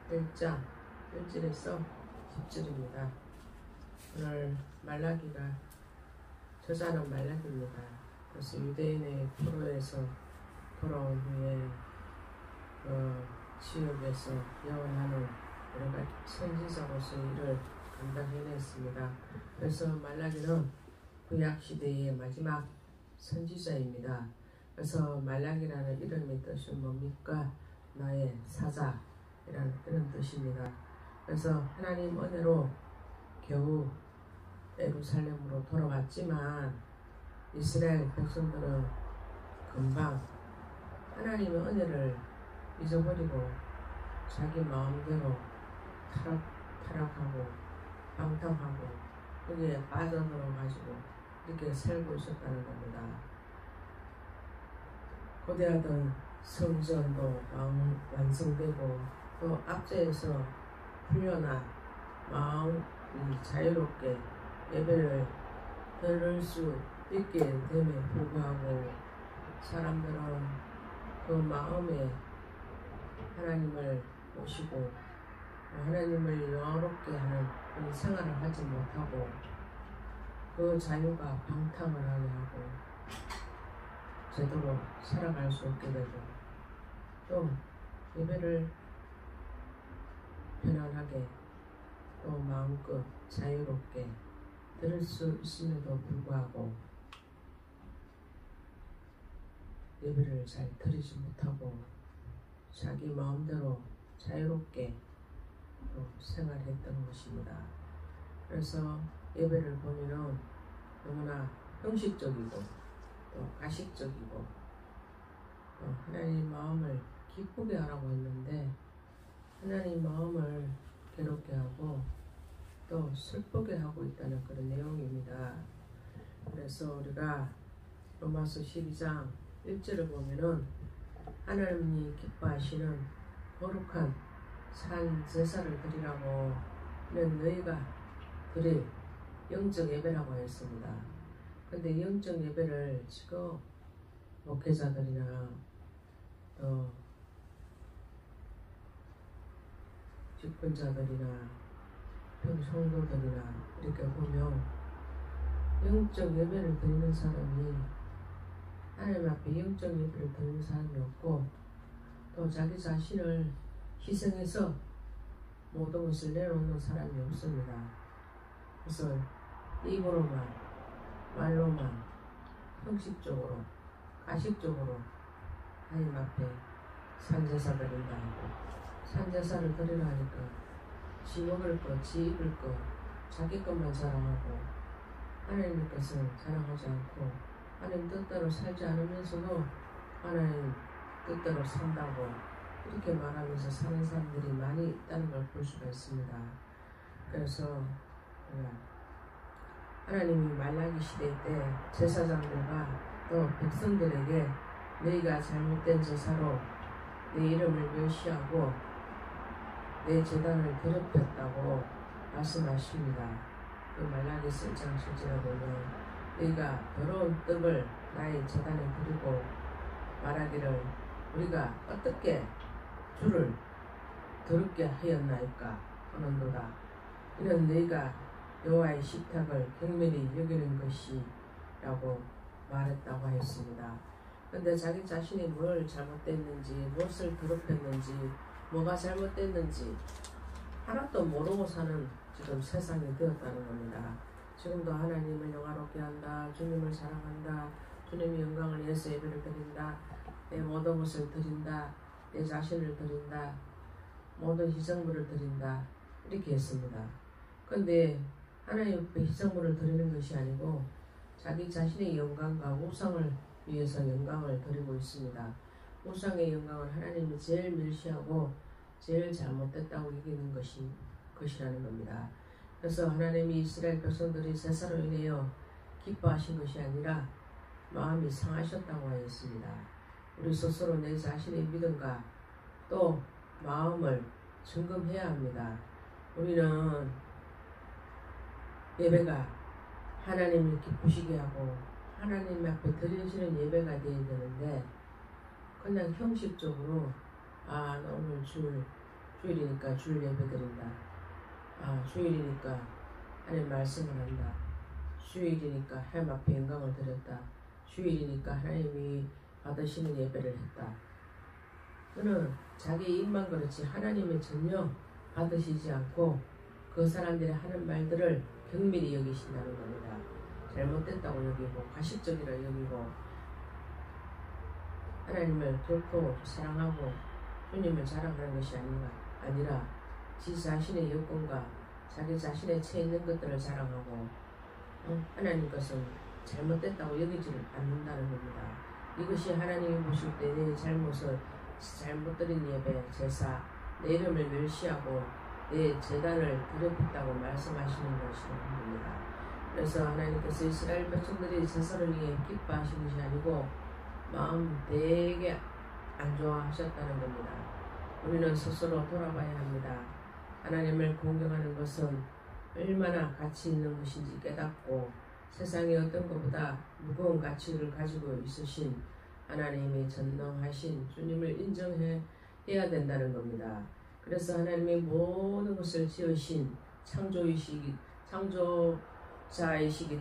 1장 1절에서 10절입니다. 오늘 말라기가 저자는 말라기입니다. 그래서 유대인의 포로에서 돌아온 후에 지역에서 예언하는 여러가지 선지자로서 일을 감당해냈습니다. 그래서 말라기는 구약시대의 마지막 선지자입니다. 그래서 말라기라는 이름의 뜻이 뭡니까? 나의 사자 이라는 그런 뜻입니다. 그래서 하나님 은혜로 겨우 예루살렘으로 돌아왔지만 이스라엘 백성들은 금방 하나님의 은혜를 잊어버리고 자기 마음대로 타락하고 방탕하고 거기에 빠져들어가지고 이렇게 살고 있었다는 겁니다. 거대하던 성전도 완성되고 또 앞제에서 풀려나 마음이 자유롭게 예배를 드릴 수 있게 됨에 불구하고 사람들은 그 마음에 하나님을 모시고 하나님을 영화롭게 하는 그런 생활을 하지 못하고 그 자유가 방탕을 하게 하고 제대로 살아갈 수 없게 되고 또 예배를 편안하게 또 마음껏 자유롭게 들을 수 있음에도 불구하고 예배를 잘 드리지 못하고 자기 마음대로 자유롭게 또 생활했던 것입니다. 그래서 예배를 보면은 너무나 형식적이고 또 가식적이고 또 하나님 마음을 기쁘게 하라고 했는데 하나님 마음을 괴롭게 하고 또 슬프게 하고 있다는 그런 내용입니다. 그래서 우리가 로마서 12장 1절을 보면은 하나님이 기뻐하시는 거룩한 산 제사를 드리라고 는 너희가 드릴 영적 예배라고 했습니다. 근데 영적 예배를 지금 목회자들이나 또 집권자들이나 성도들이나 이렇게 보면 영적 예배를 드리는 사람이 하나님 앞에 영적 예배를 드리는 사람이 없고 또 자기 자신을 희생해서 모든 것을 내놓는 사람이 없습니다. 그래서 입으로만 말로만 형식적으로 가식적으로 하나님 앞에 산제사 드린다 하고 산제사를 드리라 하니까 지 먹을 것, 지 입을 것, 자기 것만 자랑하고 하나님께서는 자랑하지 않고 하나님 뜻대로 살지 않으면서도 하나님 뜻대로 산다고 이렇게 말하면서 사는 사람들이 많이 있다는 걸 볼 수가 있습니다. 그래서 하나님이 말라기 시대 때 제사장들과 또 백성들에게 너희가 잘못된 제사로 내 이름을 멸시하고 내 제단을 더럽혔다고 말씀하십니다. 그 말라기서 1장 7절에 보면 너희가 더러운 떡을 나의 제단에 드리고 말하기를 우리가 어떻게 주를 더럽게 하였나이까 하는도다. 이는 너희가 여호와의 식탁을 경멸히 여기는 것이라고 말했다고 하였습니다. 그런데 자기 자신이 뭘 잘못됐는지 무엇을 더럽혔는지 뭐가 잘못됐는지 하나도 모르고 사는 지금 세상이 되었다는 겁니다. 지금도 하나님을 영화롭게 한다, 주님을 사랑한다, 주님의 영광을 위해서 예배를 드린다, 내 모든 것을 드린다, 내 자신을 드린다, 모든 희생물을 드린다 이렇게 했습니다. 그런데 하나님 앞에 희생물을 드리는 것이 아니고 자기 자신의 영광과 우상을 위해서 영광을 드리고 있습니다. 우상의 영광을 하나님이 제일 멸시하고 제일 잘못됐다고 여기는 것이라는 겁니다. 그래서 하나님이 이스라엘 백성들이 제사로 인하여 기뻐하신 것이 아니라 마음이 상하셨다고 하였습니다. 우리 스스로 내 자신의 믿음과 또 마음을 점검해야 합니다. 우리는 예배가 하나님을 기쁘시게 하고 하나님 앞에 드려지는 예배가 되어야 되는데 그냥 형식적으로 나 오늘 줄 주일이니까 주일 예배 드린다. 주일이니까 하나님 말씀을 한다. 주일이니까 하나님 앞에 영광을 드렸다. 주일이니까 하나님이 받으시는 예배를 했다. 그는 자기 입만 그렇지 하나님의 전혀 받으시지 않고 그 사람들이 하는 말들을 경밀히 여기신다는 겁니다. 잘못됐다고 여기고 가식적이라 여기고 하나님을 결코 사랑하고 주님을 자랑하는 것이 아니라 지 자신의 여건과 자기 자신의 채 있는 것들을 자랑하고 하나님 것은 잘못됐다고 여기지를 않는다는 겁니다. 이것이 하나님이 보실 때 내 잘못을 잘못 드린 예배, 제사, 내 이름을 멸시하고 내 재단을 더럽혔다고 말씀하시는 것입니다. 그래서 하나님께서 이스라엘 백성들이 제사를 위해 기뻐하신 것이 아니고 마음 되게 안 좋아하셨다는 겁니다. 우리는 스스로 돌아봐야 합니다. 하나님을 공경하는 것은 얼마나 가치 있는 것인지 깨닫고 세상의 어떤 것보다 무거운 가치를 가지고 있으신 하나님이 전능하신 주님을 인정해야 된다는 겁니다. 그래서 하나님이 모든 것을 지으신 창조자이시기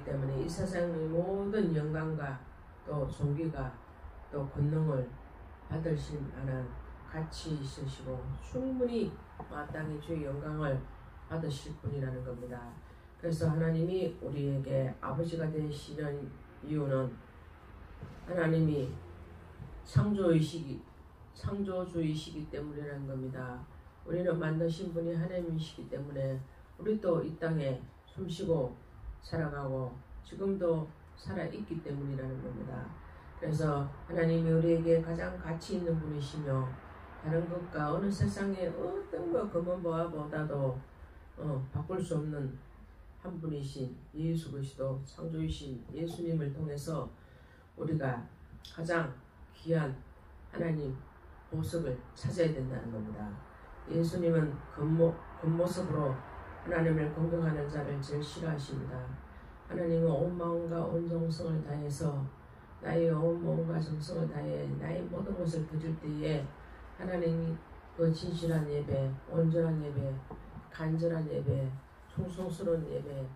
때문에 이 세상의 모든 영광과 또 존귀가 또 권능을 받으실 만한 가치 있으시고 충분히 마땅히 주의 영광을 받으실 분이라는 겁니다. 그래서 하나님이 우리에게 아버지가 되시는 이유는 하나님이 창조주이시기 때문이라는 겁니다. 우리는 만드신 분이 하나님이시기 때문에 우리도 이 땅에 숨쉬고 살아가고 지금도 살아있기 때문이라는 겁니다. 그래서 하나님이 우리에게 가장 가치 있는 분이시며 다른 것과 어느 세상에 어떤 것 금은보화보다도 바꿀 수 없는 한 분이신 예수 그리스도 창조이신 예수님을 통해서 우리가 가장 귀한 하나님 보석을 찾아야 된다는 겁니다. 예수님은 겉모습으로 하나님을 공경하는 자를 제일 싫어하십니다. 하나님은 온 마음과 온 정성을 다해서 나의 온 마음과 정성을 다해 나의 모든 것을 드릴 때에 하나님이 그 진실한 예배, 온전한 예배, 간절한 예배, 충성스러운 예배,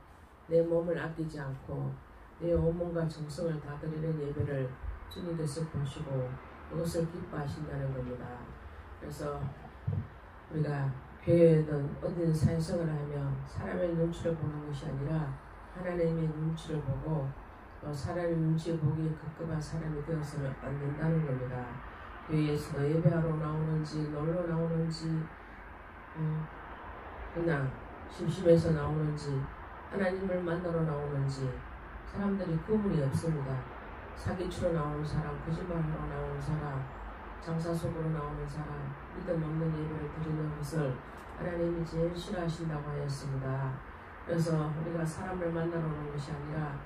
내 몸을 아끼지 않고 내 온몸과 정성을 다 드리는 예배를 주님께서 보시고 그것을 기뻐하신다는 겁니다. 그래서 우리가 교회든 어딘 사회생활을 하며 사람의 눈치를 보는 것이 아니라 하나님의 눈치를 보고 또 사람의 눈치 보기에 급급한 사람이 되어서는 안 된다는 겁니다. 교회에서도 예배하러 나오는지 놀러 나오는지 그냥 심심해서 나오는지 하나님을 만나러 나오는지 사람들이 구분이 없습니다. 사기치러 나오는 사람, 거짓말하러 나오는 사람, 장사 속으로 나오는 사람, 믿음 없는 예배를 드리는 것을 하나님이 제일 싫어하신다고 하였습니다. 그래서 우리가 사람을 만나러 오는 것이 아니라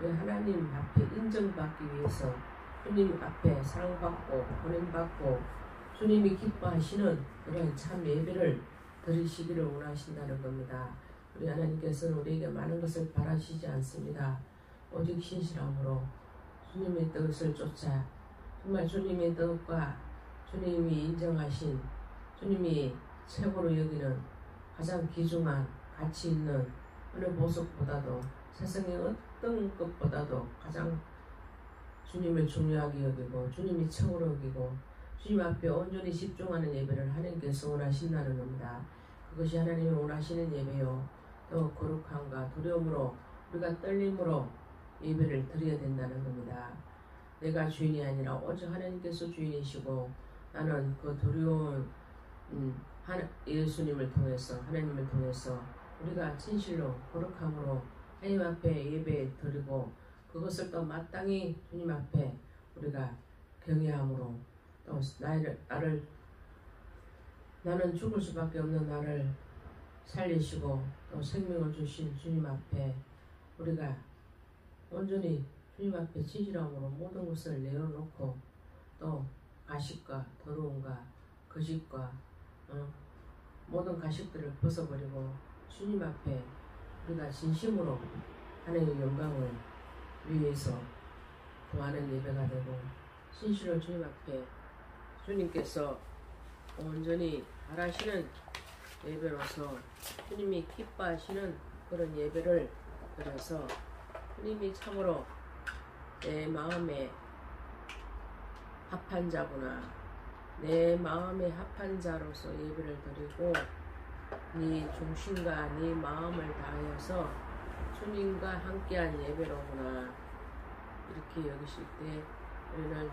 우리 하나님 앞에 인정받기 위해서 주님 앞에 사랑받고 보냄받고 주님이 기뻐하시는 그런 참 예배를 드리시기를 원하신다는 겁니다. 우리 하나님께서는 우리에게 많은 것을 바라시지 않습니다. 오직 신실함으로 주님의 뜻을 쫓아 정말 주님의 뜻과 주님이 인정하신 주님이 최고로 여기는 가장 귀중한 가치 있는 어느 보석보다도 세상의 어떤 것보다도 가장 주님을 중요하게 여기고 주님이 최고로 여기고 주님 앞에 온전히 집중하는 예배를 하나님께서 원하신다는 겁니다. 그것이 하나님이 원하시는 예배요. 또 거룩함과 두려움으로 우리가 떨림으로 예배를 드려야 된다는 겁니다. 내가 주인이 아니라 오직 하나님께서 주인이시고 나는 그 두려운 예수님을 통해서 하나님을 통해서 우리가 진실로 거룩함으로 하나님 앞에 예배 드리고 그것을 또 마땅히 주님 앞에 우리가 경외함으로 또 나는 죽을 수밖에 없는 나를 살리시고 또 생명을 주신 주님 앞에 우리가 온전히 주님 앞에 진실함으로 모든 것을 내어놓고 또 가식과 더러움과 거짓과 모든 가식들을 벗어버리고 주님 앞에 우리가 진심으로 하나님의 영광을 위해서 구하는 예배가 되고 진실로 주님 앞에 주님께서 온전히 바라시는 예배로서 주님이 기뻐하시는 그런 예배를 드려서 주님이 참으로 내 마음에 합한 자구나, 내 마음에 합한 자로서 예배를 드리고 네 중심과 네 마음을 다하여서 주님과 함께한 예배로구나, 이렇게 여기실 때 우리는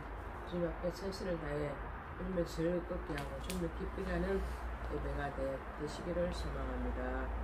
주님 앞에 최선을 다해 주님을 즐겁게 하고 주님을 기쁘게 하는 예배가 되시기를 소망합니다.